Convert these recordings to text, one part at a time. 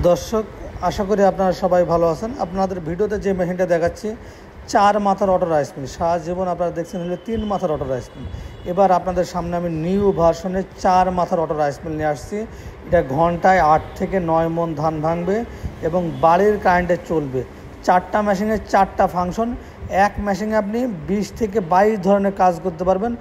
দর্শক, আশা করি আপনারা সবাই ভালো আছেন। আপনাদের ভিডিওতে যে মেশিনটা দেখাচ্ছি 4 মাথার অটো রাইস মিল, সারা জীবন আপনারা দেখছেন হলে 3 মাথার অটো রাইস মিল। এবার আপনাদের সামনে আমি নিউ ভার্সনে 4 মাথার অটো রাইস মিল নিয়ে আসছি। এটা ঘন্টায় 8 থেকে 9 মণ ধান ভাঙবে এবং বাড়ির কারেন্টে চলবে। 4টা মেশিনের 4টা ফাংশন। এক মেশিনে আপনি 20 থেকে 22 ধরনের কাজ করতে পারবেন।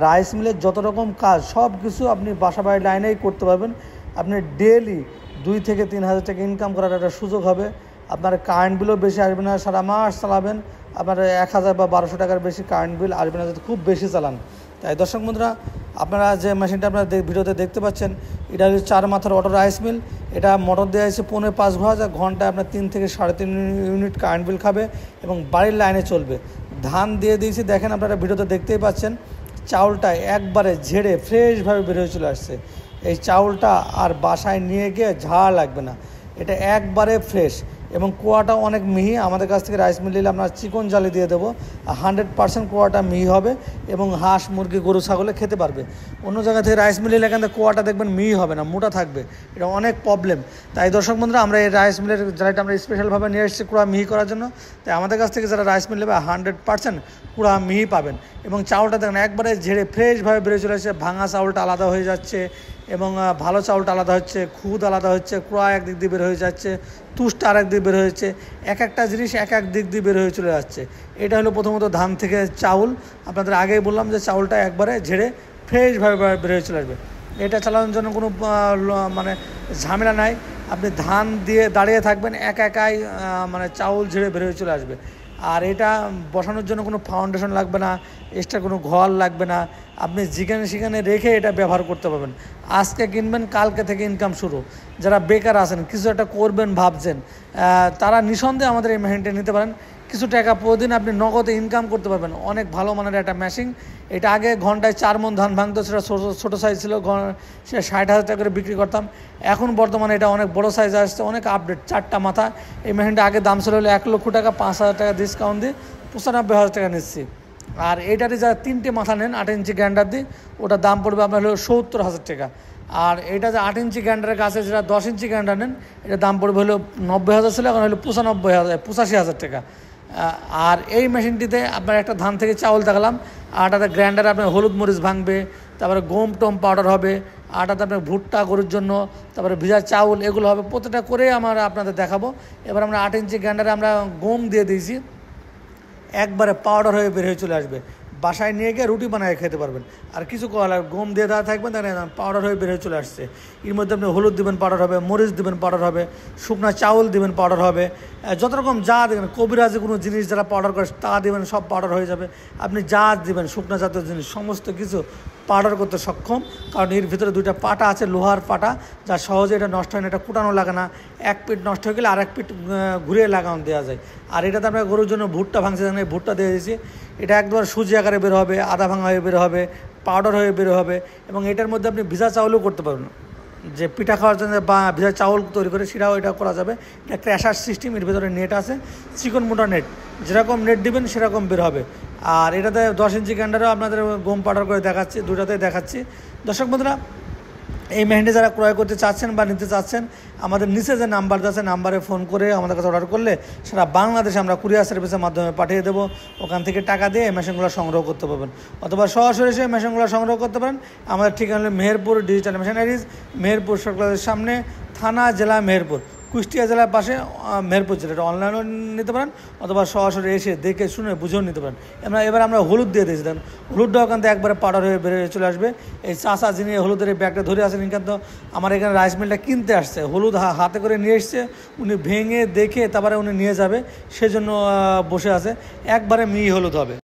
রাইস মিলের যত রকম কাজ সব কিছু আপনি বাসা বাড়ির লাইনেই করতে পারবেন। আপনি ডেলি 2 থেকে 3 হাজার টাকা ইনকাম করার একটা সুযোগ হবে। আপনার কারেন্ট বিলও বেশি আসবে না, সারা মাস চালাবেন, আপনার 1000 বা 1200 টাকার বেশি কারেন্ট বিল আসবে না যদি খুব বেশি চালান। তাই দর্শক বন্ধুরা, আপনারা যে মেশিনটা আপনারা ভিডিওতে দেখতে পাচ্ছেন, এটা হচ্ছে 4 মাথার অটো রাইস মিল। এটা মোটর দেওয়া হয়েছে 4.5 ভোল্ট, ঘন্টায় আপনার 3 থেকে 3.5 ইউনিট কারেন্ট বিল খাবে এবং বাড়ির লাইনে চলবে। ধান দিয়ে দিয়েছি, দেখেন আপনারা ভিডিওতে দেখতেই পাচ্ছেন। চাউলটা একবারে ঝেড়ে ফ্রেশভাবে বের হয়ে চলে আসছে। এই চাউলটা আর বাসায় নিয়ে গিয়ে ঝাড় লাগবে না, এটা একবারে ফ্রেশ এবং কোয়াটাও অনেক মিহি। আমাদের কাছ থেকে রাইস মিল নিলে আমরা চিকন জালি দিয়ে দেবো, 100% কোয়াটা মিহি হবে এবং হাঁস মুরগি গরু ছাগলে খেতে পারবে। অন্য জায়গা থেকে রাইস মিল নিলে এখান থেকে কোয়াটা দেখবেন মিহি হবে না, মোটা থাকবে, এটা অনেক প্রবলেম। তাই দর্শক বন্ধুরা, আমরা এই রাইস মিলের জালিটা আমরা স্পেশালভাবে নিয়ে এসেছি কুড়া মিহি করার জন্য। তাই আমাদের কাছ থেকে যারা রাইস মিল নেবে 100% কুড়া মিহি পাবেন। এবং চাউলটা দেখেন একবারে ঝেড়ে ফ্রেশভাবে বেরিয়ে চলে আসছে। ভাঙা চাউলটা আলাদা হয়ে যাচ্ছে এবং ভালো চাউলটা আলাদা হচ্ছে, খুদ আলাদা হচ্ছে, কুড়া একদিক দিয়ে বের হয়ে যাচ্ছে, তুষটা আরেক দিক বের হয়েছে। এক একটা জিনিস এক এক দিক দিয়ে বের হয়ে চলে যাচ্ছে। এটা হলো প্রথমত ধান থেকে চাউল। আপনাদের আগেই বললাম যে চাউলটা একবারে ঝেড়ে ফ্রেশভাবে বের হয়ে চলে আসবে। এটা চালানোর জন্য কোনো মানে ঝামেলা নাই। আপনি ধান দিয়ে দাঁড়িয়ে থাকবেন, একাই মানে চাউল ঝেড়ে বের হয়ে চলে আসবে। আর এটা বসানোর জন্য কোনো ফাউন্ডেশন লাগবে না, এক্সট্রা কোনো ঘর লাগবে না। আপনি যেখানে সেখানে রেখে এটা ব্যবহার করতে পারবেন। আজকে কিনবেন, কালকে থেকে ইনকাম শুরু। যারা বেকার আছেন, কিছু একটা করবেন ভাবছেন, তারা নিঃসন্দেহে আমাদের এই মেশিনটা নিতে পারেন। কিছু টাকা প্রতিদিন আপনি নগদে ইনকাম করতে পারবেন। অনেক ভালো মানের একটা মেশিন। এটা আগে ঘন্টায় 4 মণ ধান ভাঙতো, সেটা ছোটো সাইজ ছিল, সেটা 60,000 টাকা করে বিক্রি করতাম। এখন বর্তমানে এটা অনেক বড় সাইজ আসছে, অনেক আপডেট। 4টা মাথা। এই মেশিনটা আগে দাম ছিল হলো 1 লক্ষ টাকা, 5,000 টাকা ডিসকাউন্ট দিয়ে 95,000 টাকা নিচ্ছি। আর এইটাতে যারা 3টে মাথা নেন 8 ইঞ্চি গ্যান্ডার দিয়ে, ওটা দাম পড়বে আপনার হলো 70,000 টাকা। আর এটা যে 8 ইঞ্চি গ্যান্ডারের কাছে যেটা 10 ইঞ্চি গ্যান্ডার নেন, এটা দাম পড়বে হলো 90,000 ছিল, এখন হলো 85,000 টাকা। আর এই মেশিনটিতে আপনার একটা ধান থেকে চাউল দেখালাম, আটাতে গ্রাইন্ডারে আপনার হলুদ মরিচ ভাঙবে, তারপরে গম টম পাউডার হবে, আটাতে আপনার ভুট্টা গরুর জন্য, তারপরে ভিজা চাউল, এগুলো হবে। প্রত্যেকটা করে আমরা আপনাদের দেখাবো। এবার আমরা 8 ইঞ্চি গ্রাইন্ডারে আমরা গম দিয়ে দিয়েছি, একবারে পাউডার হয়ে বের হয়ে চলে আসবে। বাসায় নিয়ে গিয়ে রুটি বানিয়ে খেতে পারবেন। আর কিছু করা লাগবে, গম দিয়ে দেওয়া থাকবেন, দেখেন পাউডার হয়ে বের হয়ে চলে আসছে। এর মধ্যে আপনি হলুদ দিবেন, পাউডার হবে, মরিচ দিবেন, পাউডার হবে, শুকনো চাউল দিবেন, পাউডার হবে, যত রকম যা দেবেন, কবিরাজি কোনো জিনিস যারা পাউডার করে তা দিবেন, সব পাউডার হয়ে যাবে। আপনি যা দিবেন শুকনো জাতীয় জিনিস সমস্ত কিছু পাউডার করতে সক্ষম। কারণ এর ভিতরে 2টা পাটা আছে, লোহার পাটা, যা সহজে এটা নষ্ট হয় না, এটা কুটানো লাগে না। এক পিঠ নষ্ট হয়ে গেলে আরেক পিঠ ঘুরিয়ে লাগানো দেওয়া যায়। আর এটাতে আমরা গরুর জন্য ভুট্টা ভাঙছে, ভুট্টা দিয়ে দিয়েছি। এটা একবার সুজি আকারে বের হবে, আধা ভাঙা হয়ে বের হবে, পাউডার হয়ে বের হবে। এবং এটার মধ্যে আপনি ভিজা চাউলও করতে পারবেন, যে পিঠা খাওয়ার জন্য বা ভিজা চাউল তৈরি করে সেটাও এটা করা যাবে। এটা ক্র্যাশার সিস্টেম, এর ভিতরে নেট আছে, চিকন মোটা নেট, যেরকম নেট দিবেন সেরকম বের হবে। আর এটাতে 10 ইঞ্চি গ্যান্ডারও আপনাদের গম পাউডার করে দেখাচ্ছি, দুটাতেই দেখাচ্ছি। দর্শক বন্ধুরা, এই মেশিনটি যারা ক্রয় করতে চাচ্ছেন বা নিতে চাচ্ছেন, আমাদের নিচে যে নাম্বার আছে, নাম্বারে ফোন করে আমাদের কাছে অর্ডার করলে সারা বাংলাদেশে আমরা কুরিয়ার সার্ভিসের মাধ্যমে পাঠিয়ে দেবো। ওখান থেকে টাকা দিয়ে এই মেশিনগুলো সংগ্রহ করতে পারবেন, অথবা সরাসরি এসে মেশিনগুলো সংগ্রহ করতে পারেন। আমাদের ঠিকানা হলো মেহেরপুর ডিজিটাল মেশিনারিজ, মেহেরপুর সরকারের সামনে, থানা জেলা মেহেরপুর, কুষ্টিয়া জেলার পাশে মেহেরপুর জেলা। এটা অনলাইনেও নিতে পারেন, অথবা সরাসরি এসে দেখে শুনে বুঝেও নিতে পারেন। এবার আমরা হলুদ দিয়ে দিয়েছি, দেন হলুদটা ওখান থেকে একবারে পাউডার হয়ে বেরিয়ে চলে আসবে। এই চাষা যিনি হলুদের এই ব্যাগটা ধরে আসেন, কিন্তু আমার এখানে রাইস মিলটা কিনতে আসছে, হলুদ হাতে করে নিয়ে এসছে, উনি ভেঙে দেখে তারপরে উনি নিয়ে যাবে, সেজন্য বসে আছে। একবারে মিহি হলুদ হবে।